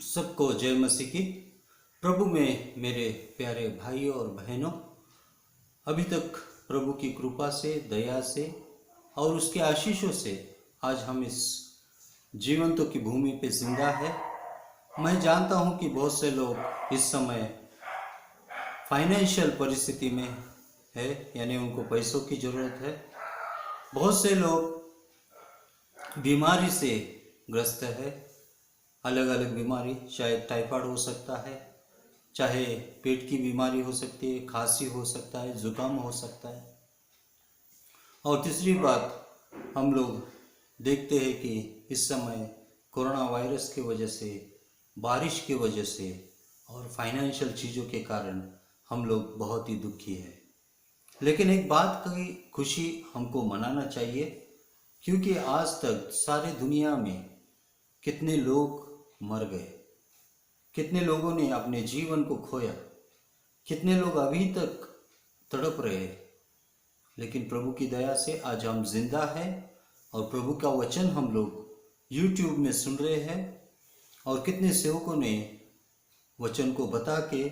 सबको जय मसीह की। प्रभु में मेरे प्यारे भाइयों और बहनों, अभी तक प्रभु की कृपा से, दया से और उसके आशीषों से आज हम इस जीवंतों की भूमि पे जिंदा है। मैं जानता हूँ कि बहुत से लोग इस समय फाइनेंशियल परिस्थिति में है, यानी उनको पैसों की ज़रूरत है। बहुत से लोग बीमारी से ग्रस्त है, अलग अलग बीमारी, शायद टाइफाइड हो सकता है, चाहे पेट की बीमारी हो सकती है, खांसी हो सकता है, जुकाम हो सकता है। और तीसरी बात, हम लोग देखते हैं कि इस समय कोरोना वायरस की वजह से, बारिश की वजह से और फाइनेंशियल चीज़ों के कारण हम लोग बहुत ही दुखी हैं। लेकिन एक बात की खुशी हमको मनाना चाहिए, क्योंकि आज तक सारे दुनिया में कितने लोग मर गए, कितने लोगों ने अपने जीवन को खोया, कितने लोग अभी तक तड़प रहे हैं। लेकिन प्रभु की दया से आज हम जिंदा हैं और प्रभु का वचन हम लोग YouTube में सुन रहे हैं। और कितने सेवकों ने वचन को बता के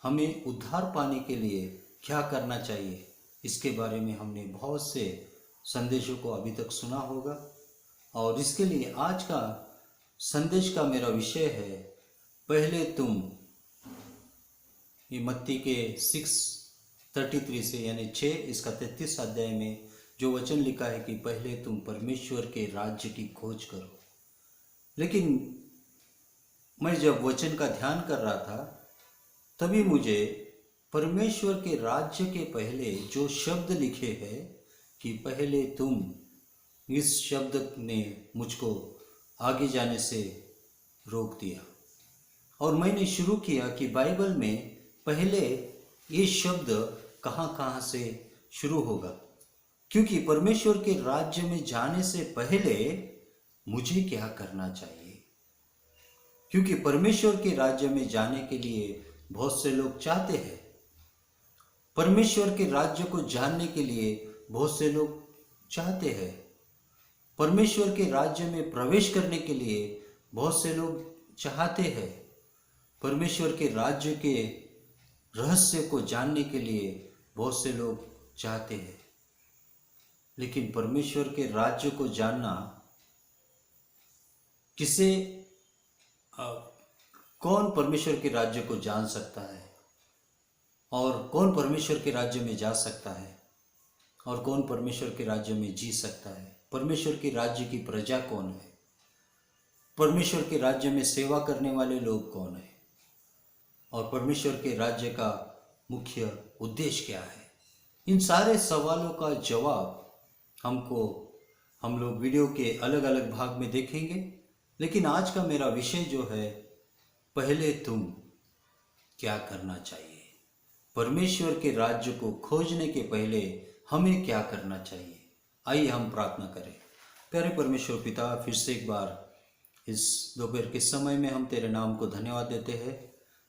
हमें उद्धार पाने के लिए क्या करना चाहिए, इसके बारे में हमने बहुत से संदेशों को अभी तक सुना होगा। और इसके लिए आज का संदेश का मेरा विषय है, पहले तुम। ये मत्ती के 6:33 से, यानी 6 इसका 33 अध्याय में जो वचन लिखा है कि पहले तुम परमेश्वर के राज्य की खोज करो। लेकिन मैं जब वचन का ध्यान कर रहा था, तभी मुझे परमेश्वर के राज्य के पहले जो शब्द लिखे हैं कि पहले तुम, इस शब्द ने मुझको आगे जाने से रोक दिया। और मैंने शुरू किया कि बाइबल में पहले ये शब्द कहाँ से शुरू होगा, क्योंकि परमेश्वर के राज्य में जाने से पहले मुझे क्या करना चाहिए। क्योंकि परमेश्वर के राज्य में जाने के लिए बहुत से लोग चाहते हैं, परमेश्वर के राज्य को जानने के लिए बहुत से लोग चाहते हैं, परमेश्वर के राज्य में प्रवेश करने के लिए बहुत से लोग चाहते हैं, परमेश्वर के राज्य के रहस्य को जानने के लिए बहुत से लोग चाहते हैं। लेकिन परमेश्वर के राज्य को जानना किसे, कौन परमेश्वर के राज्य को जान सकता है, और कौन परमेश्वर के राज्य में जा सकता है, और कौन परमेश्वर के राज्य में जी सकता है। परमेश्वर के राज्य की प्रजा कौन है, परमेश्वर के राज्य में सेवा करने वाले लोग कौन है, और परमेश्वर के राज्य का मुख्य उद्देश्य क्या है। इन सारे सवालों का जवाब हम लोग वीडियो के अलग अलग भाग में देखेंगे। लेकिन आज का मेरा विषय जो है, पहले तुम क्या करना चाहिए। परमेश्वर के राज्य को खोजने के पहले हमें क्या करना चाहिए। आइए हम प्रार्थना करें। प्यारे परमेश्वर पिता, फिर से एक बार इस दोपहर के समय में हम तेरे नाम को धन्यवाद देते हैं।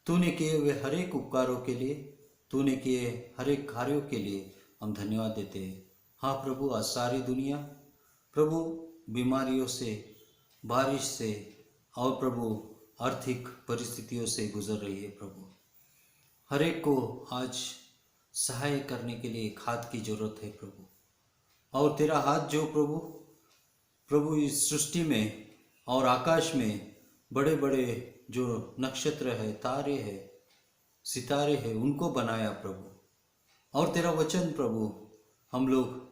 तूने किए हुए हर एक उपकारों के लिए, तूने किए हर एक कार्यों के लिए हम धन्यवाद देते हैं। हाँ प्रभु, आज सारी दुनिया प्रभु बीमारियों से, बारिश से और प्रभु आर्थिक परिस्थितियों से गुजर रही है। प्रभु हर एक को आज सहाय करने के लिए खाद की जरूरत है प्रभु। और तेरा हाथ जो प्रभु इस सृष्टि में और आकाश में बड़े बड़े जो नक्षत्र है, तारे हैं, सितारे हैं, उनको बनाया प्रभु। और तेरा वचन प्रभु, हम लोग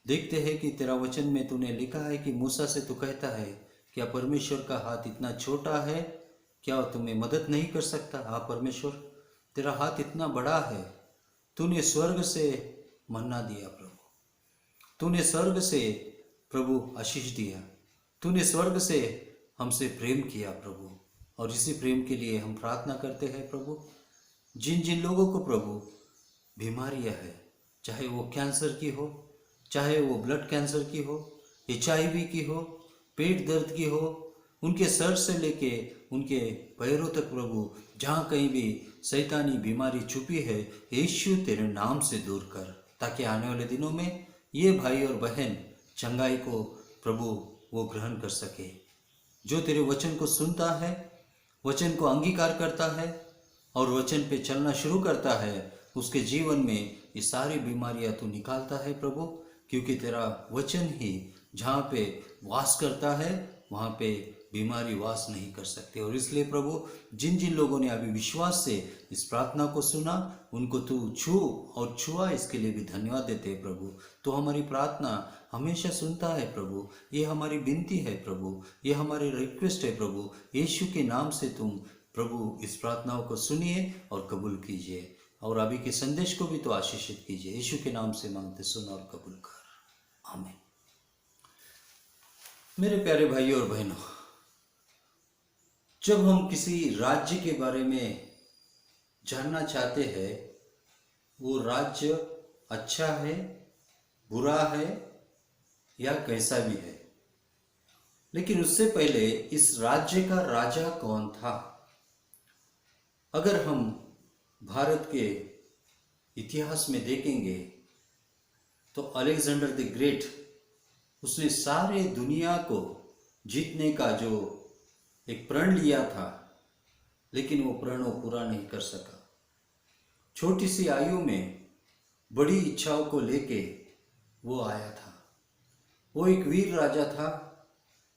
देखते हैं कि तेरा वचन में तूने लिखा है कि मूसा से तू कहता है, क्या परमेश्वर का हाथ इतना छोटा है, क्या तुम्हें मदद नहीं कर सकता। हाँ परमेश्वर, तेरा हाथ इतना बड़ा है। तूने स्वर्ग से मन्ना दिया प्रभु, तूने स्वर्ग से प्रभु आशीष दिया, तूने स्वर्ग से हमसे प्रेम किया प्रभु। और इसी प्रेम के लिए हम प्रार्थना करते हैं प्रभु, जिन जिन लोगों को प्रभु बीमारियां है, चाहे वो कैंसर की हो, चाहे वो ब्लड कैंसर की हो, HIV की हो, पेट दर्द की हो, उनके सर से लेके उनके पैरों तक प्रभु, जहाँ कहीं भी शैतानी बीमारी छुपी है, यीशु तेरे नाम से दूर कर, ताकि आने वाले दिनों में ये भाई और बहन चंगाई को प्रभु वो ग्रहण कर सके। जो तेरे वचन को सुनता है वचन को अंगीकार करता है और वचन पे चलना शुरू करता है, उसके जीवन में ये सारी बीमारियां तू निकालता है प्रभु, क्योंकि तेरा वचन ही जहाँ पे वास करता है वहाँ पे बीमारी वास नहीं कर सकते। और इसलिए प्रभु, जिन जिन लोगों ने अभी विश्वास से इस प्रार्थना को सुना, उनको तू छू और छुआ, इसके लिए भी धन्यवाद देते हैं प्रभु। तो हमारी प्रार्थना हमेशा सुनता है प्रभु, ये हमारी विनती है प्रभु, ये हमारी रिक्वेस्ट है प्रभु। यीशु के नाम से तुम प्रभु इस प्रार्थनाओं को सुनिए और कबूल कीजिए, और अभी के संदेश को भी तो आशीषित कीजिए। यीशु के नाम से मांगते, सुन और कबूल कर, आमीन। मेरे प्यारे भाइयों और बहनों, जब हम किसी राज्य के बारे में जानना चाहते हैं, वो राज्य अच्छा है, बुरा है या कैसा भी है, लेकिन उससे पहले इस राज्य का राजा कौन था। अगर हम भारत के इतिहास में देखेंगे तो अलेक्जेंडर द ग्रेट, उसने सारे दुनिया को जीतने का जो एक प्रण लिया था, लेकिन वो प्रण वो पूरा नहीं कर सका। छोटी सी आयु में बड़ी इच्छाओं को लेके वो आया था। वो एक वीर राजा था,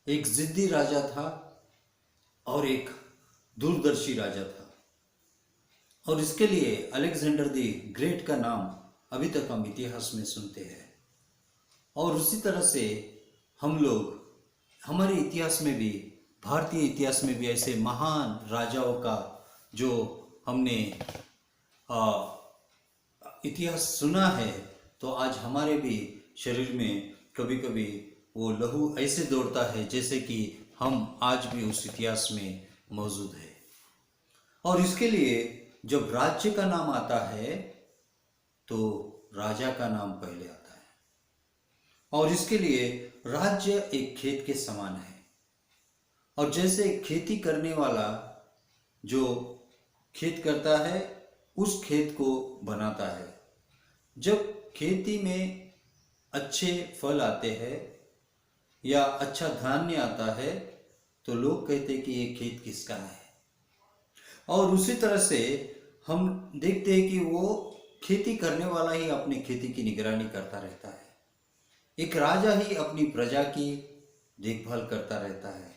एक जिद्दी राजा था और एक दूरदर्शी राजा था। और इसके लिए अलेक्जेंडर द ग्रेट का नाम अभी तक हम इतिहास में सुनते हैं। और उसी तरह से हम लोग हमारे इतिहास में भी, भारतीय इतिहास में भी ऐसे महान राजाओं का जो हमने इतिहास सुना है, तो आज हमारे भी शरीर में कभी कभी वो लहू ऐसे दौड़ता है जैसे कि हम आज भी उस इतिहास में मौजूद है। और इसके लिए जब राज्य का नाम आता है तो राजा का नाम पहले आता है। और इसके लिए राज्य एक खेत के समान है, और जैसे खेती करने वाला जो खेत करता है, उस खेत को बनाता है। जब खेती में अच्छे फल आते हैं या अच्छा धान्य आता है तो लोग कहते हैं कि ये खेत किसका है। और उसी तरह से हम देखते हैं कि वो खेती करने वाला ही अपनी खेती की निगरानी करता रहता है। एक राजा ही अपनी प्रजा की देखभाल करता रहता है।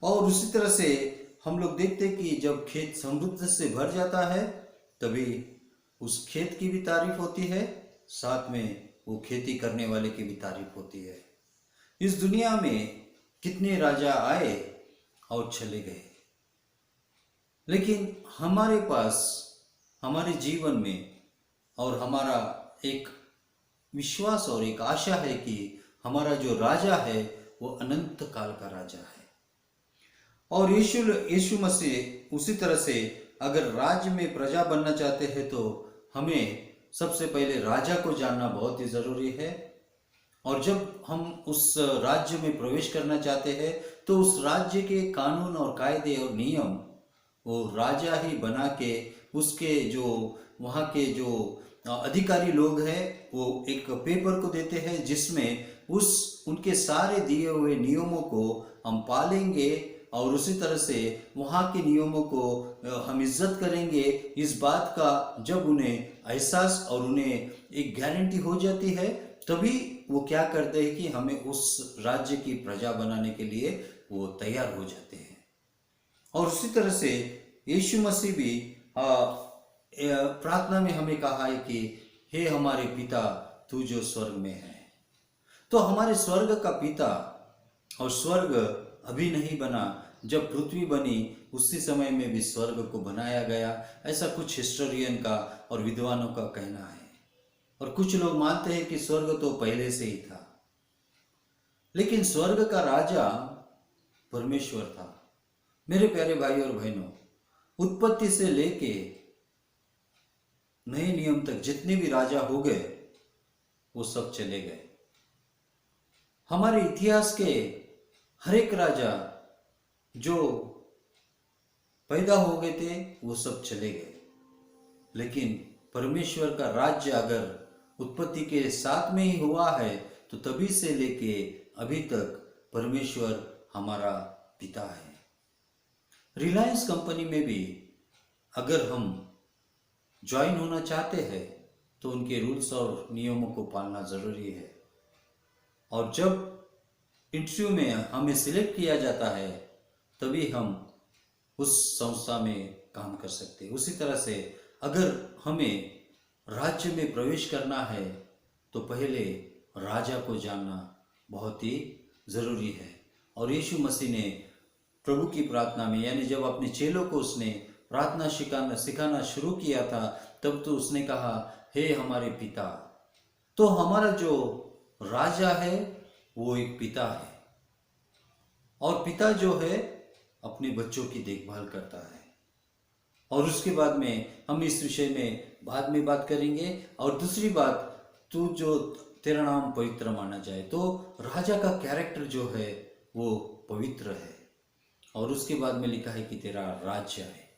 और उसी तरह से हम लोग देखते हैं कि जब खेत समृद्धि से भर जाता है, तभी उस खेत की भी तारीफ होती है, साथ में वो खेती करने वाले की भी तारीफ होती है। इस दुनिया में कितने राजा आए और चले गए, लेकिन हमारे पास, हमारे जीवन में और हमारा एक विश्वास और एक आशा है कि हमारा जो राजा है वो अनंत काल का राजा है। और यीशु मसीह उसी तरह से अगर राज्य में प्रजा बनना चाहते हैं तो हमें सबसे पहले राजा को जानना बहुत ही ज़रूरी है। और जब हम उस राज्य में प्रवेश करना चाहते हैं तो उस राज्य के कानून और कायदे और नियम वो राजा ही बना के, उसके जो वहाँ के जो अधिकारी लोग हैं वो एक पेपर को देते हैं जिसमें उनके सारे दिए हुए नियमों को हम पालेंगे और उसी तरह से वहाँ के नियमों को हम इज्जत करेंगे। इस बात का जब उन्हें एहसास और उन्हें एक गारंटी हो जाती है, तभी वो क्या करते हैं कि हमें उस राज्य की प्रजा बनाने के लिए वो तैयार हो जाते हैं। और उसी तरह से यीशु मसीह भी प्रार्थना में हमें कहा है कि हे हमारे पिता तू जो स्वर्ग में है। तो हमारे स्वर्ग का पिता, और स्वर्ग अभी नहीं बना, जब पृथ्वी बनी उसी समय में भी स्वर्ग को बनाया गया, ऐसा कुछ हिस्टोरियन का और विद्वानों का कहना है। और कुछ लोग मानते हैं कि स्वर्ग तो पहले से ही था, लेकिन स्वर्ग का राजा परमेश्वर था। मेरे प्यारे भाई और बहनों, उत्पत्ति से लेके नए नियम तक जितने भी राजा हो गए वो सब चले गए। हमारे इतिहास के हर एक राजा जो पैदा हो गए थे वो सब चले गए, लेकिन परमेश्वर का राज्य अगर उत्पत्ति के साथ में ही हुआ है तो तभी से लेके अभी तक परमेश्वर हमारा पिता है। रिलायंस कंपनी में भी अगर हम ज्वाइन होना चाहते हैं तो उनके रूल्स और नियमों को पालना ज़रूरी है। और जब इंटरव्यू में हमें सिलेक्ट किया जाता है तभी हम उस संस्था में काम कर सकते हैं। उसी तरह से अगर हमें राज्य में प्रवेश करना है तो पहले राजा को जानना बहुत ही ज़रूरी है। और यीशु मसीह ने प्रभु की प्रार्थना में, यानी जब अपने चेलों को उसने प्रार्थना सिखाना शुरू किया था, तब तो उसने कहा, हे हमारे पिता। तो हमारा जो राजा है वो एक पिता है, और पिता जो है अपने बच्चों की देखभाल करता है। और उसके बाद में हम इस विषय में बाद में बात करेंगे। और दूसरी बात, तू जो तेरा नाम पवित्र माना जाए, तो राजा का कैरेक्टर जो है वो पवित्र है। और उसके बाद में लिखा है कि तेरा राज्य है।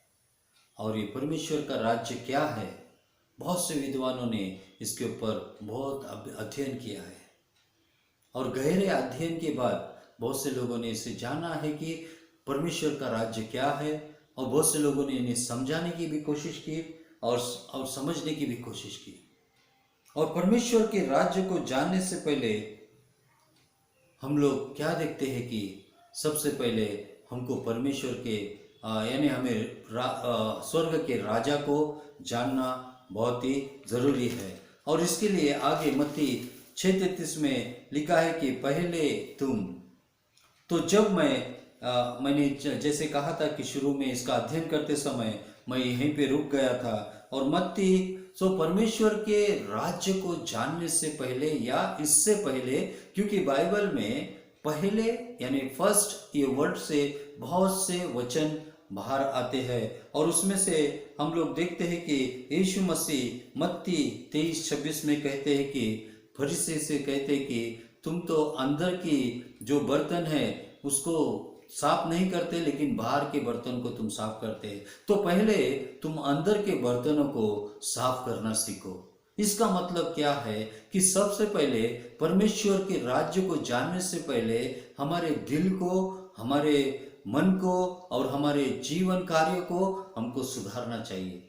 और ये परमेश्वर का राज्य क्या है, बहुत से विद्वानों ने इसके ऊपर बहुत अध्ययन किया है। और गहरे अध्ययन के बाद बहुत से लोगों ने इसे जाना है कि परमेश्वर का राज्य क्या है। और बहुत से लोगों ने इन्हें समझाने की भी कोशिश की और समझने की भी कोशिश की। और परमेश्वर के राज्य को जानने से पहले हम लोग क्या देखते हैं कि सबसे पहले हमको परमेश्वर के यानी हमें स्वर्ग के राजा को जानना बहुत ही ज़रूरी है। और इसके लिए आगे मत्ती 6:33 में लिखा है कि पहले तुम। तो जब मैंने जैसे कहा था कि शुरू में इसका अध्ययन करते समय मैं यहीं पे रुक गया था। और मत्ती परमेश्वर के राज्य को जानने से पहले या इससे पहले, क्योंकि बाइबल में पहले यानी फर्स्ट ये वर्ड से बहुत से वचन बाहर आते हैं। और उसमें से हम लोग देखते हैं कि यीशु मसीह मत्ती 23:26 में कहते हैं कि फरीसी से कहते हैं कि तुम तो अंदर की जो बर्तन है उसको साफ नहीं करते, लेकिन बाहर के बर्तन को तुम साफ करते। तो पहले तुम अंदर के बर्तनों को साफ करना सीखो। इसका मतलब क्या है कि सबसे पहले परमेश्वर के राज्य को जानने से पहले हमारे दिल को, हमारे मन को और हमारे जीवन कार्य को हमको सुधारना चाहिए,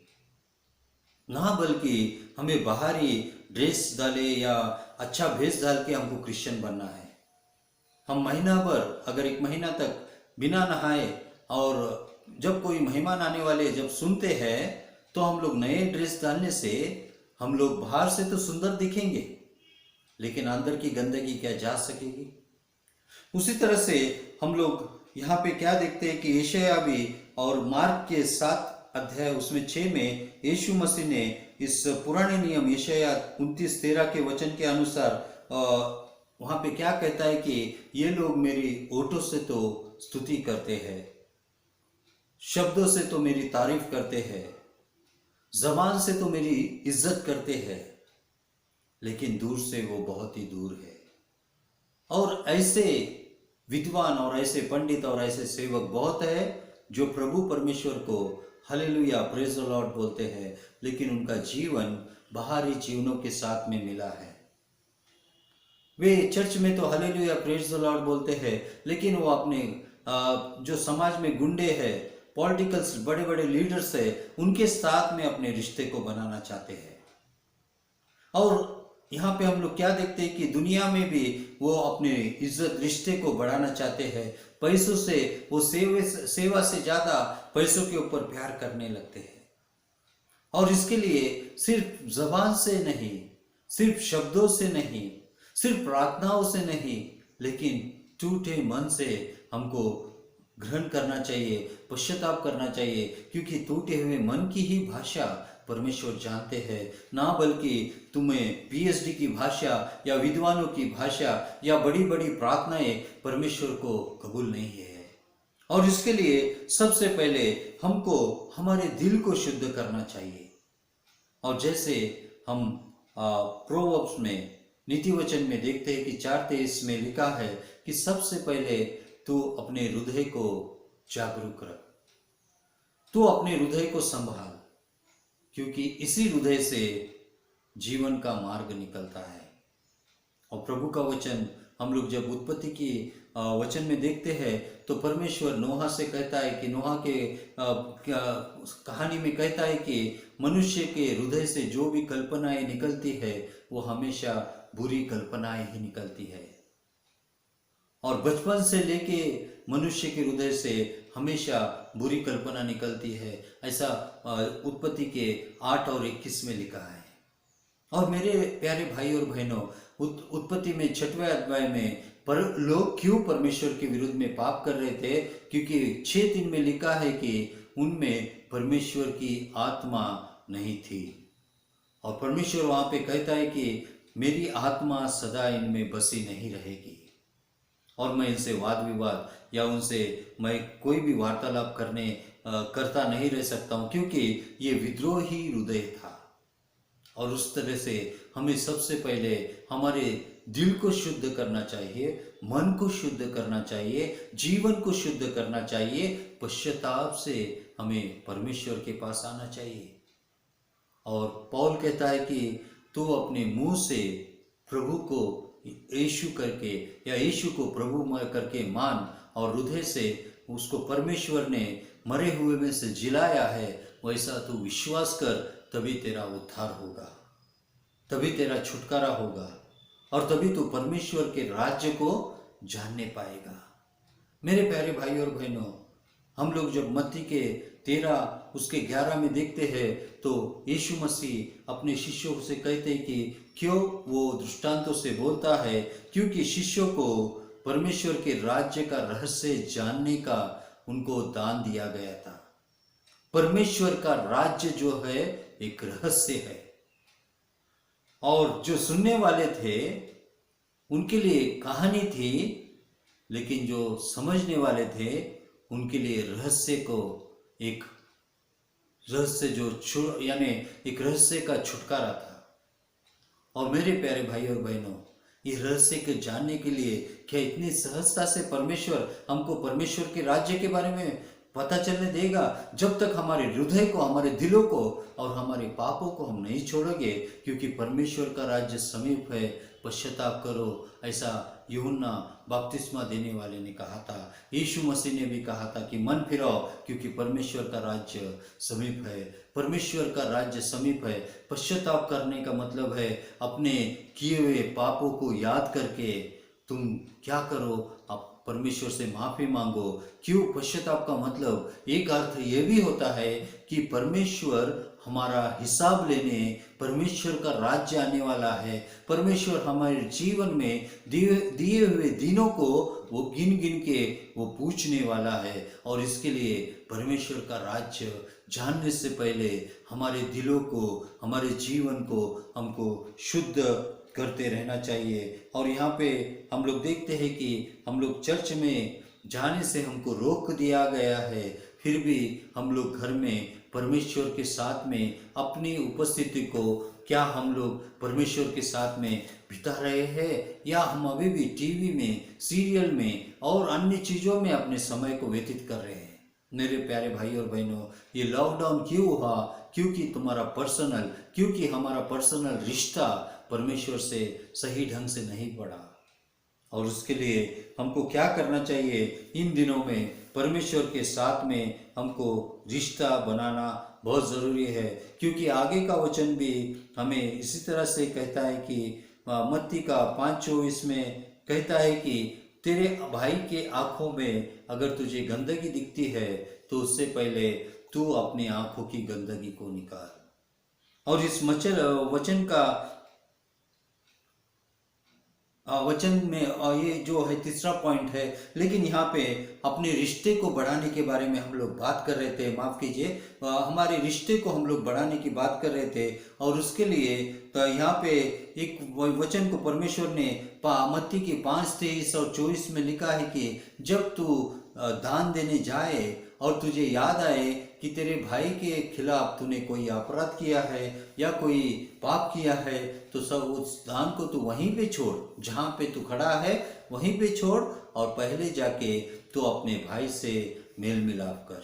ना बल्कि हमें बाहरी ड्रेस डाले या अच्छा भेष डाल के हमको क्रिश्चियन बनना है। हम महीना भर, अगर 1 महीना तक बिना नहाए, और जब कोई मेहमान आने वाले जब सुनते हैं तो हम लोग नए ड्रेस डालने से हम लोग बाहर से तो सुंदर दिखेंगे, लेकिन अंदर की गंदगी क्या जा सकेगी। उसी तरह से हम लोग यहाँ पे क्या देखते हैं कि यशायाह भी और मार्क के 7 अध्याय उसमें 6 में यीशु मसीह ने इस पुराने नियम यशायाह 29:13 के वचन के अनुसार वहां पे क्या कहता है कि ये लोग मेरी ओठों से तो स्तुति करते हैं, शब्दों से तो मेरी तारीफ करते हैं, जबान से तो मेरी इज्जत करते हैं, लेकिन दूर से वो बहुत ही दूर है। और ऐसे विद्वान और ऐसे पंडित और ऐसे सेवक बहुत है जो प्रभु परमेश्वर को हालेलुया प्रेज द लॉर्ड बोलते हैं, लेकिन उनका जीवन बाहरी जीवनों के साथ में मिला है। वे चर्च में तो हालेलुया प्रेज द लॉर्ड बोलते हैं, लेकिन वो अपने जो समाज में गुंडे हैं, पॉलिटिकल्स बड़े बड़े लीडर्स हैं, उनके साथ में अपने रिश्ते को बनाना चाहते हैं। और यहाँ पे हम लोग क्या देखते हैं कि दुनिया में भी वो अपने इज्जत रिश्ते को बढ़ाना चाहते हैं। पैसों से वो सेवा से ज्यादा पैसों के ऊपर प्यार करने लगते हैं। और इसके लिए सिर्फ जबान से नहीं, सिर्फ शब्दों से नहीं, सिर्फ प्रार्थनाओं से नहीं, लेकिन टूटे मन से हमको ग्रहण करना चाहिए, पश्चाताप करना चाहिए, क्योंकि टूटे हुए मन की ही भाषा परमेश्वर जानते हैं, ना बल्कि तुम्हें पीएचडी की भाषा या विद्वानों की भाषा या बड़ी बड़ी प्रार्थनाएं परमेश्वर को कबूल नहीं है। और इसके लिए सबसे पहले हमको हमारे दिल को शुद्ध करना चाहिए। और जैसे हम प्रोवर्ब्स में, नीति वचन में देखते हैं कि 4:23 में लिखा है कि सबसे पहले तू अपने हृदय को जागरूक रख, तू अपने हृदय को संभाल, क्योंकि इसी हृदय से जीवन का मार्ग निकलता है। और प्रभु का वचन हम लोग जब उत्पत्ति की वचन में देखते हैं तो परमेश्वर नोहा से कहता है कि नोहा के कहानी में कहता है कि मनुष्य के हृदय से जो भी कल्पनाएं निकलती है वो हमेशा बुरी कल्पनाएं ही निकलती है। और बचपन से लेके मनुष्य के हृदय से हमेशा बुरी कल्पना निकलती है, ऐसा उत्पत्ति के 8 और 21 में लिखा है। और मेरे प्यारे भाई और बहनों, उत्पत्ति में 6वें अध्याय में पर लोग क्यों परमेश्वर के विरुद्ध में पाप कर रहे थे? क्योंकि 6:3 में लिखा है कि उनमें परमेश्वर की आत्मा नहीं थी। और परमेश्वर वहां पे कहता है कि मेरी आत्मा सदा इनमें बसी नहीं रहेगी और मैं इनसे वाद विवाद या उनसे मैं कोई भी वार्तालाप करता नहीं रह सकता हूं, क्योंकि ये विद्रोही हृदय था। और उस तरह से हमें सबसे पहले हमारे दिल को शुद्ध करना चाहिए, मन को शुद्ध करना चाहिए, जीवन को शुद्ध करना चाहिए। पश्चाताप से हमें परमेश्वर के पास आना चाहिए। और पौल कहता है कि तू अपने मुंह से प्रभु को यीशु करके या यीशु को प्रभु करके मान और हृदय से उसको परमेश्वर ने मरे हुए में से जिलाया है, वैसा तू विश्वास कर, तभी तेरा उद्धार होगा, तभी तेरा छुटकारा होगा और तभी तू परमेश्वर के राज्य को जानने पाएगा। मेरे प्यारे भाई और बहनों, हम लोग जब मत्ती के 13 उसके 11 में देखते हैं तो यीशु मसीह अपने शिष्यों से कहते हैं कि क्यों वो दृष्टांतों से बोलता है, क्योंकि शिष्यों को परमेश्वर के राज्य का रहस्य जानने का उनको दान दिया गया था। परमेश्वर का राज्य जो है एक रहस्य है और जो सुनने वाले थे उनके लिए कहानी थी, लेकिन जो समझने वाले थे उनके लिए रहस्य को एक रहस्य जो यानी एक रहस्य का छुटकारा था। और मेरे प्यारे भाई और बहनों, ये रहस्य को जानने के लिए क्या इतनी सहजता से परमेश्वर हमको परमेश्वर के राज्य के बारे में पता चलने देगा? जब तक हमारे हृदय को, हमारे दिलों को और हमारे पापों को हम नहीं छोड़ोगे, क्योंकि परमेश्वर का राज्य समीप है, पश्चाताप करो, ऐसा यूहन्ना बपतिस्मा देने वाले ने कहा था। यीशु मसीह ने भी कहा था कि मन फिराओ, क्योंकि परमेश्वर का राज्य समीप है। परमेश्वर का राज्य समीप है। पश्चाताप करने का मतलब है अपने किए हुए पापों को याद करके तुम क्या करो, आप परमेश्वर से माफी मांगो। क्यों? पश्चाताप का मतलब एक अर्थ ये भी होता है कि परमेश्वर हमारा हिसाब लेने, परमेश्वर का राज्य आने वाला है। परमेश्वर हमारे जीवन में दिए हुए दिनों को वो गिन गिन के वो पूछने वाला है। और इसके लिए परमेश्वर का राज्य जानने से पहले हमारे दिलों को, हमारे जीवन को हमको शुद्ध करते रहना चाहिए। और यहाँ पे हम लोग देखते हैं कि हम लोग चर्च में जाने से हमको रोक दिया गया है, फिर भी हम लोग घर में परमेश्वर के साथ में अपनी उपस्थिति को क्या हम लोग परमेश्वर के साथ में बिता रहे हैं, या हम अभी भी टीवी में, सीरियल में और अन्य चीज़ों में अपने समय को व्यतीत कर रहे हैं? मेरे प्यारे भाई और बहनों, ये लॉकडाउन क्यों हुआ? क्योंकि हमारा पर्सनल रिश्ता परमेश्वर से सही ढंग से नहीं पड़ा। और उसके लिए हमको क्या करना चाहिए? इन दिनों में परमेश्वर के साथ में हमको रिश्ता बनाना बहुत ज़रूरी है, क्योंकि आगे का वचन भी हमें इसी तरह से कहता है कि मत्ती का 5:24 में कहता है कि तेरे भाई के आंखों में अगर तुझे गंदगी दिखती है तो उससे पहले तू अपनी आंखों की गंदगी को निकाल। और इस वचन में ये जो है तीसरा पॉइंट है। लेकिन यहाँ पे अपने रिश्ते को बढ़ाने के बारे में हम लोग बात कर रहे थे, माफ़ कीजिए, हमारे रिश्ते को हम लोग बढ़ाने की बात कर रहे थे। और उसके लिए तो यहाँ पे एक वचन को परमेश्वर ने मत्ती की 5:23 और 24 में लिखा है कि जब तू दान देने जाए और तुझे याद आए कि तेरे भाई के खिलाफ तूने कोई अपराध किया है या कोई पाप किया है, तो सब उस दान को तू वहीं पे छोड़, जहाँ पे तू खड़ा है वहीं पे छोड़, और पहले जाके तू अपने भाई से मेल मिलाप कर।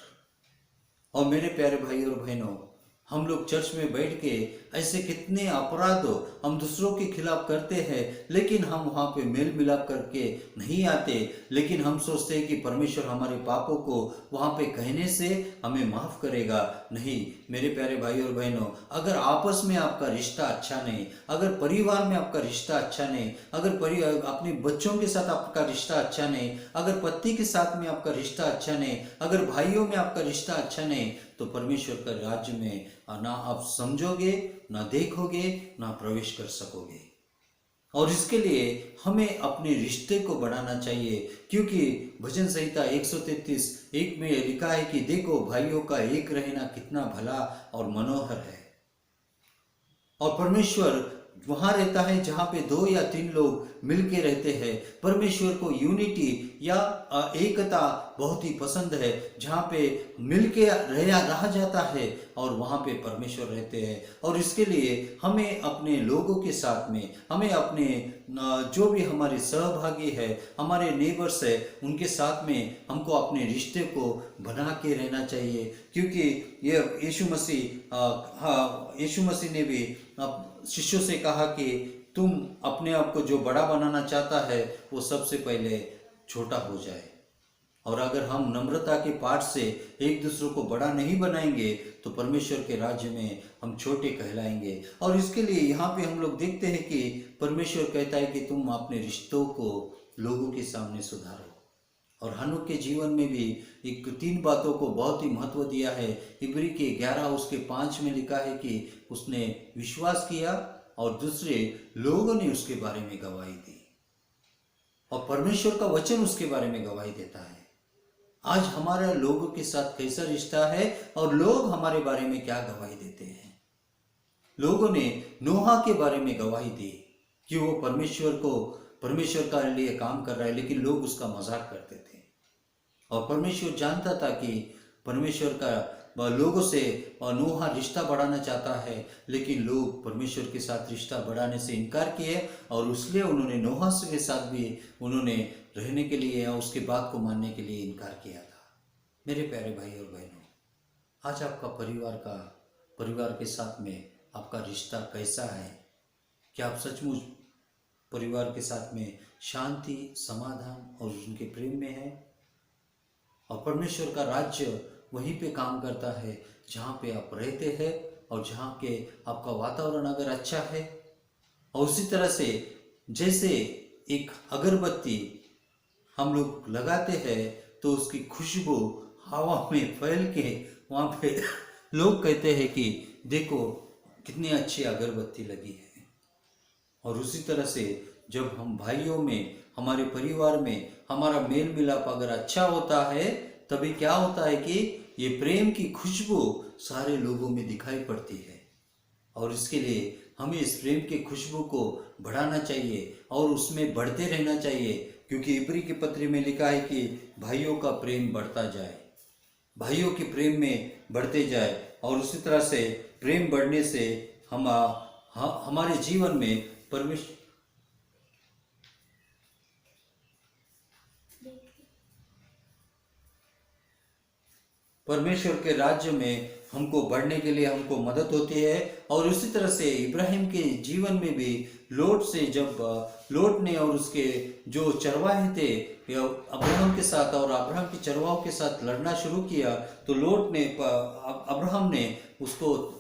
और मेरे प्यारे भाई और बहनों, हम लोग चर्च में बैठ के ऐसे कितने अपराध हम दूसरों के खिलाफ करते हैं, लेकिन हम वहाँ पे मेल मिलाप करके नहीं आते। लेकिन हम सोचते हैं कि परमेश्वर हमारे पापों को वहाँ पे कहने से हमें माफ़ करेगा। नहीं मेरे प्यारे भाई और बहनों, अगर आपस में आपका रिश्ता अच्छा नहीं, अगर परिवार में आपका रिश्ता अच्छा नहीं, अगर अपने बच्चों के साथ आपका रिश्ता अच्छा नहीं, अगर पति के साथ में आपका रिश्ता अच्छा नहीं, अगर भाइयों में आपका रिश्ता अच्छा नहीं, तो परमेश्वर का राज्य में ना आप समझोगे, ना देखोगे, ना प्रवेश कर सकोगे। और इसके लिए हमें अपने रिश्ते को बढ़ाना चाहिए, क्योंकि भजन संहिता 133:1 में लिखा है कि देखो भाइयों का एक रहना कितना भला और मनोहर है। और परमेश्वर वहां रहता है जहां पे 2 या 3 लोग मिलके रहते हैं। परमेश्वर को यूनिटी या एकता बहुत ही पसंद है, जहां पे मिलके रहा जाता है और वहां पे परमेश्वर रहते हैं। और इसके लिए हमें अपने लोगों के साथ में, हमें अपने जो भी हमारे सहभागी है, हमारे नेबर्स है, उनके साथ में हमको अपने रिश्ते को बना के रहना चाहिए। क्योंकि ये यीशु मसीह ने भी शिष्यों से कहा कि तुम अपने आप को जो बड़ा बनाना चाहता है वो सबसे पहले छोटा हो जाए। और अगर हम नम्रता के पाठ से एक दूसरे को बड़ा नहीं बनाएंगे तो परमेश्वर के राज्य में हम छोटे कहलाएंगे। और इसके लिए यहाँ पे हम लोग देखते हैं कि परमेश्वर कहता है कि तुम अपने रिश्तों को लोगों के सामने सुधारो। और हनोक के जीवन में भी 3 बातों को बहुत ही महत्व दिया है। इब्री के 11:5 में लिखा है कि उसने विश्वास किया और दूसरे लोगों ने उसके बारे में गवाही दी, और परमेश्वर का वचन उसके बारे में गवाही देता है। आज हमारा लोगों के साथ कैसा रिश्ता है और लोग हमारे बारे में क्या गवाही देते हैं। लोगों ने नोहा के बारे में गवाही दी कि वो परमेश्वर का लिए काम कर रहा है, लेकिन लोग उसका मजाक करते थे। और परमेश्वर जानता था कि परमेश्वर का लोगों से नोहा रिश्ता बढ़ाना चाहता है, लेकिन लोग परमेश्वर के साथ रिश्ता बढ़ाने से इनकार किए, और इसलिए उन्होंने नोहा के साथ भी उन्होंने रहने के लिए या उसके बात को मानने के लिए इनकार किया था। मेरे प्यारे भाई और बहनों, आज आपका परिवार के साथ में आपका रिश्ता कैसा है? क्या आप सचमुच परिवार के साथ में शांति, समाधान और उनके प्रेम में है? और परमेश्वर का राज्य वहीं पे काम करता है जहाँ पे आप रहते हैं और जहाँ के आपका वातावरण अगर अच्छा है। और उसी तरह से जैसे एक अगरबत्ती हम लोग लगाते हैं तो उसकी खुशबू हवा में फैल के वहाँ पे लोग कहते हैं कि देखो कितनी अच्छी अगरबत्ती लगी है। और उसी तरह से जब हम भाइयों में, हमारे परिवार में हमारा मेल मिलाप अगर अच्छा होता है, तभी क्या होता है कि ये प्रेम की खुशबू सारे लोगों में दिखाई पड़ती है। और इसके लिए हमें इस प्रेम की खुशबू को बढ़ाना चाहिए और उसमें बढ़ते रहना चाहिए, क्योंकि इब्री के पत्र में लिखा है कि भाइयों का प्रेम बढ़ता जाए, भाइयों के प्रेम में बढ़ते जाए। और उसी तरह से प्रेम बढ़ने से हमारे जीवन में परमेश्वर के राज्य में हमको बढ़ने के लिए हमको मदद होती है। और उसी तरह से इब्राहिम के जीवन में भी जब लोट ने और उसके जो चरवाहे थे अब्राहम के साथ, और अब्राहम के चरवाहों के साथ लड़ना शुरू किया, तो अब्राहम ने उसको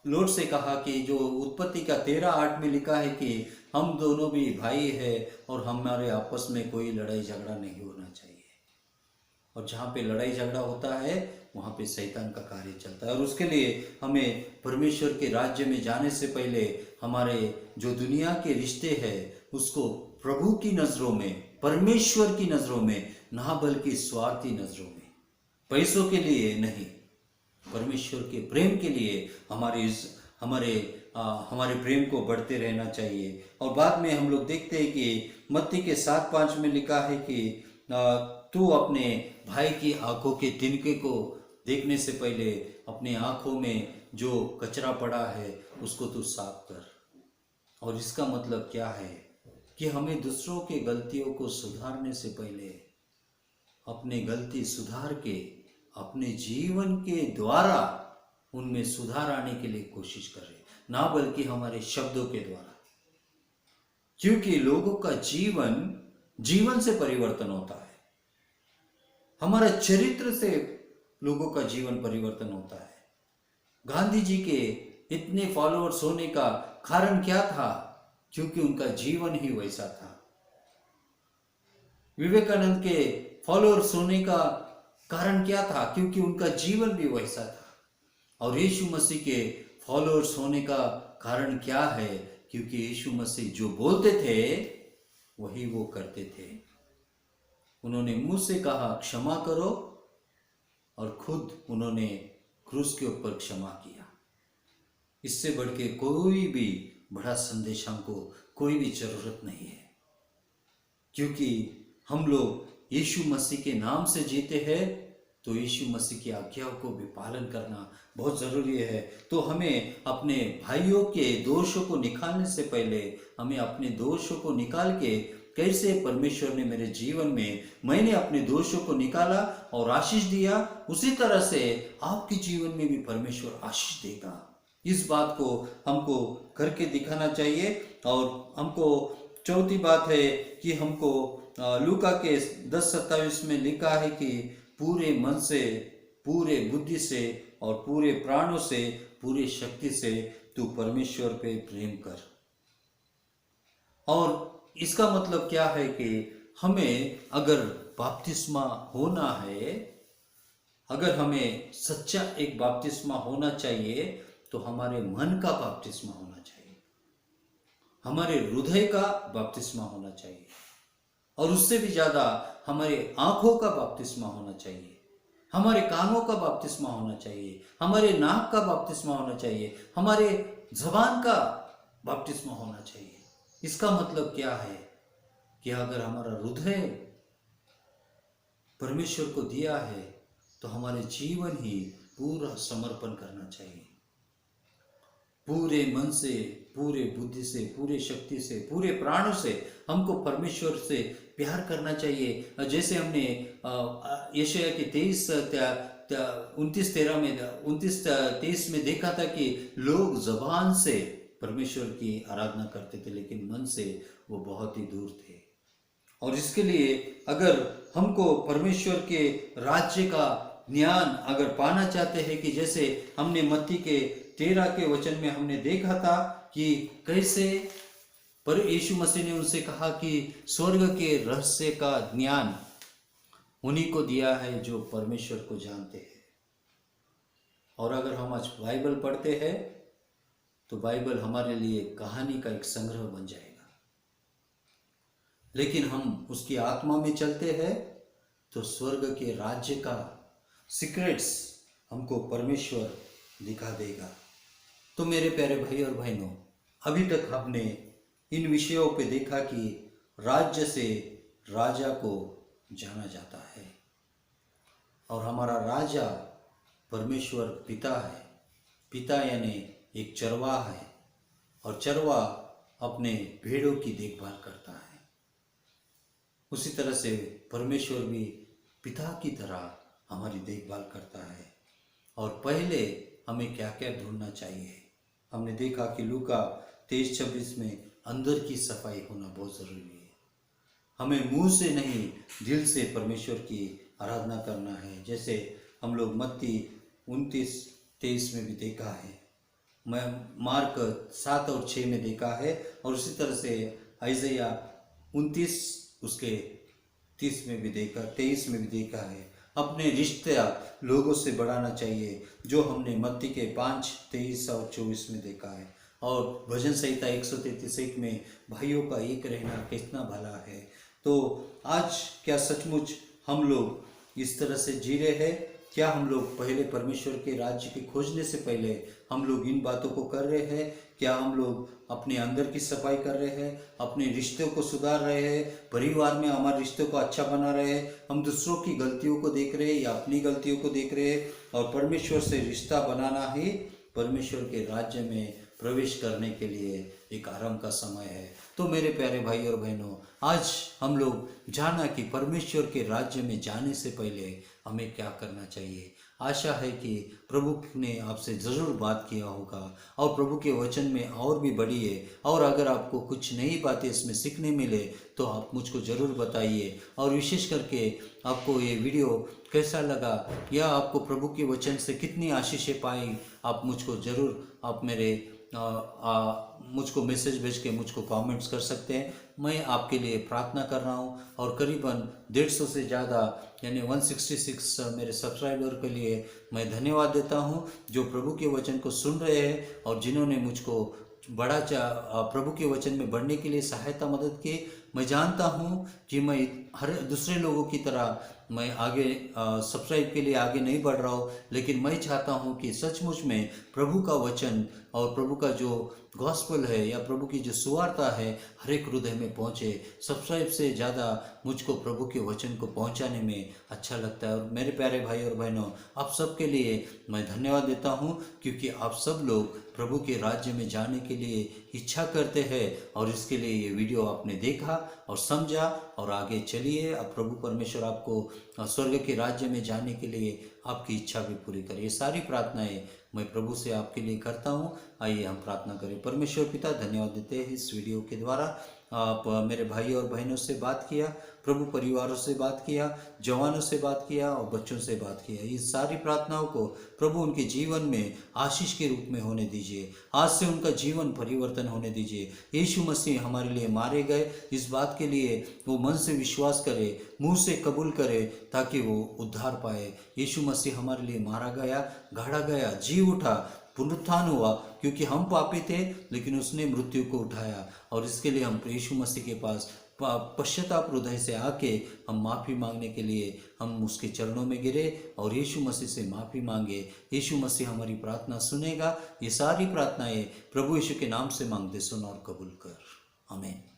लोट से कहा कि जो उत्पत्ति का 13:8 में लिखा है कि हम दोनों भी भाई है और हमारे आपस में कोई लड़ाई झगड़ा नहीं होना चाहिए। और जहाँ पे लड़ाई झगड़ा होता है वहाँ पे शैतान का कार्य चलता है। और उसके लिए हमें परमेश्वर के राज्य में जाने से पहले हमारे जो दुनिया के रिश्ते हैं उसको प्रभु की नज़रों में, परमेश्वर की नज़रों में, ना बल्कि स्वार्थी नज़रों में, पैसों के लिए नहीं, परमेश्वर के प्रेम के लिए हमारे प्रेम को बढ़ते रहना चाहिए। और बाद में हम लोग देखते हैं कि मत्ती के 7:5 में लिखा है कि तू अपने भाई की आंखों के तिनके को देखने से पहले अपने आंखों में जो कचरा पड़ा है उसको तू साफ कर। और इसका मतलब क्या है कि हमें दूसरों के गलतियों को सुधारने से पहले अपने गलती सुधार के अपने जीवन के द्वारा उनमें सुधार आने के लिए कोशिश करें, ना बल्कि हमारे शब्दों के द्वारा। क्योंकि लोगों का जीवन से परिवर्तन होता है, हमारा चरित्र से लोगों का जीवन परिवर्तन होता है। गांधी जी के इतने फॉलोअर्स होने का कारण क्या था? क्योंकि उनका जीवन ही वैसा था। विवेकानंद के फॉलोअर्स होने का कारण क्या था? क्योंकि उनका जीवन भी वैसा था। और यीशु मसीह के फॉलोअर्स होने का कारण क्या है? क्योंकि यीशु मसीह जो बोलते थे वही वो करते थे। उन्होंने मुंह से कहा क्षमा करो, और खुद उन्होंने क्रूस के ऊपर क्षमा किया। इससे बढ़ के कोई भी बड़ा संदेश हमको कोई भी जरूरत नहीं है, क्योंकि हम लोग यीशु मसीह के नाम से जीते हैं, तो यीशु मसीह की आज्ञाओं को भी पालन करना बहुत ज़रूरी है। तो हमें अपने भाइयों के दोषों को निकालने से पहले हमें अपने दोषों को निकाल के, कैसे परमेश्वर ने मेरे जीवन में, मैंने अपने दोषों को निकाला और आशीष दिया, उसी तरह से आपके जीवन में भी परमेश्वर आशीष देगा। इस बात को हमको करके दिखाना चाहिए। और हमको चौथी बात है कि हमको लूका के 10:27 में लिखा है कि पूरे मन से, पूरे बुद्धि से और पूरे प्राणों से, पूरे शक्ति से तू परमेश्वर पे प्रेम कर। और इसका मतलब क्या है कि हमें अगर बपतिस्मा होना है, अगर हमें सच्चा एक बपतिस्मा होना चाहिए, तो हमारे मन का बपतिस्मा होना चाहिए, हमारे हृदय का बपतिस्मा होना चाहिए, और उससे भी ज्यादा हमारे आंखों का बपतिस्मा होना चाहिए, हमारे कानों का बपतिस्मा होना चाहिए, हमारे नाक का बपतिस्मा होना चाहिए, हमारे जबान का बपतिस्मा होना चाहिए। इसका मतलब क्या है कि अगर हमारा हृदय परमेश्वर को दिया है, तो हमारे जीवन ही पूरा समर्पण करना चाहिए। पूरे मन से, पूरे बुद्धि से, पूरे शक्ति से, पूरे प्राणों से हमको परमेश्वर से प्यार करना चाहिए। जैसे हमने यशायाह के 29:23 में देखा था कि लोग जबान से परमेश्वर की आराधना करते थे, लेकिन मन से वो बहुत ही दूर थे। और इसके लिए अगर हमको परमेश्वर के राज्य का ज्ञान अगर पाना चाहते हैं, कि जैसे हमने मत्ती के 13 के वचन में हमने देखा था कि कैसे पर यीशु मसीह ने उनसे कहा कि स्वर्ग के रहस्य का ज्ञान उन्हीं को दिया है जो परमेश्वर को जानते हैं। और अगर हम आज बाइबल पढ़ते हैं, तो बाइबल हमारे लिए कहानी का एक संग्रह बन जाएगा। लेकिन हम उसकी आत्मा में चलते हैं, तो स्वर्ग के राज्य का सीक्रेट्स हमको परमेश्वर दिखा देगा। तो मेरे प्यारे भाई और बहनों, अभी तक हमने इन विषयों पे देखा कि राज्य से राजा को जाना जाता है, और हमारा राजा परमेश्वर पिता है। पिता यानी एक चरवाहा है, और चरवाहा अपने भेड़ों की देखभाल करता है। उसी तरह से परमेश्वर भी पिता की तरह हमारी देखभाल करता है। और पहले हमें क्या क्या ढूंढना चाहिए, हमने देखा कि लूका 23:26 में अंदर की सफाई होना बहुत ज़रूरी है। हमें मुंह से नहीं, दिल से परमेश्वर की आराधना करना है। जैसे हम लोग मत्ती 29:23 में भी देखा है, मैं मार्क 7 और 6 में देखा है, और उसी तरह से यशायाह 29 उसके 30 में भी देखा, 23 में भी देखा है। अपने रिश्ते लोगों से बढ़ाना चाहिए, जो हमने मत्ती के 5, 23 और 24 में देखा है। और भजन संहिता 133 में भाइयों का एक रहना कितना भला है। तो आज क्या सचमुच हम लोग इस तरह से जी रहे हैं? क्या हम लोग पहले परमेश्वर के राज्य के खोजने से पहले हम लोग इन बातों को कर रहे हैं? क्या हम लोग अपने अंदर की सफाई कर रहे हैं, अपने रिश्तों को सुधार रहे हैं, परिवार में हमारे रिश्तों को अच्छा बना रहे हैं? हम दूसरों की गलतियों को देख रहे हैं या अपनी गलतियों को देख रहे हैं? और परमेश्वर से रिश्ता बनाना ही परमेश्वर के राज्य में प्रवेश करने के लिए एक आराम का समय है। तो मेरे प्यारे भाई और बहनों, आज हम लोग जाना कि परमेश्वर के राज्य में जाने से पहले हमें क्या करना चाहिए। आशा है कि प्रभु ने आपसे ज़रूर बात किया होगा और प्रभु के वचन में और भी बढ़िए, और अगर आपको कुछ नई बातें इसमें सीखने मिले तो आप मुझको ज़रूर बताइए। और विशेष करके आपको ये वीडियो कैसा लगा या आपको प्रभु के वचन से कितनी आशीषें पाई, आप मुझको ज़रूर आप मेरे मुझको मैसेज भेज के मुझको कमेंट्स कर सकते हैं। मैं आपके लिए प्रार्थना कर रहा हूँ और करीबन 150 से ज़्यादा यानी 166 मेरे सब्सक्राइबर के लिए मैं धन्यवाद देता हूँ, जो प्रभु के वचन को सुन रहे हैं और जिन्होंने मुझको प्रभु के वचन में बढ़ने के लिए सहायता मदद की। मैं जानता हूँ कि मैं हर दूसरे लोगों की तरह मैं आगे सब्सक्राइब के लिए आगे नहीं बढ़ रहा हूँ, लेकिन मैं चाहता हूँ कि सचमुच में प्रभु का वचन और प्रभु का जो गॉस्पेल है या प्रभु की जो सुवार्ता है हर एक हृदय में पहुँचे। सब्सक्राइब से ज़्यादा मुझको प्रभु के वचन को पहुँचाने में अच्छा लगता है। और मेरे प्यारे भाई और बहनों, आप सबके लिए मैं धन्यवाद देता हूँ, क्योंकि आप सब लोग प्रभु के राज्य में जाने के लिए इच्छा करते हैं और इसके लिए ये वीडियो आपने देखा और समझा और आगे चलिए। अब प्रभु परमेश्वर आपको स्वर्ग के राज्य में जाने के लिए आपकी इच्छा भी पूरी करे। ये सारी प्रार्थनाएं मैं प्रभु से आपके लिए करता हूँ। आइए हम प्रार्थना करें। परमेश्वर पिता, धन्यवाद देते हैं इस वीडियो के द्वारा आप मेरे भाई और बहनों से बात किया, प्रभु परिवारों से बात किया, जवानों से बात किया और बच्चों से बात किया। इस सारी प्रार्थनाओं को प्रभु उनके जीवन में आशीष के रूप में होने दीजिए। आज से उनका जीवन परिवर्तन होने दीजिए। यीशु मसीह हमारे लिए मारे गए, इस बात के लिए वो मन से विश्वास करे, मुंह से कबूल करे, ताकि वो उद्धार पाए। यीशु मसीह हमारे लिए मारा गया, गाड़ा गया, जी उठा, पुनरुत्थान हुआ, क्योंकि हम पापी थे लेकिन उसने मृत्यु को उठाया। और इसके लिए हम यीशु मसीह के पास पश्चाताप हृदय से आके हम माफ़ी मांगने के लिए हम उसके चरणों में गिरे और यीशु मसीह से माफ़ी मांगे। यीशु मसीह हमारी प्रार्थना सुनेगा। ये सारी प्रार्थनाएं प्रभु यीशु के नाम से मांगते सुन और कबूल कर। आमीन।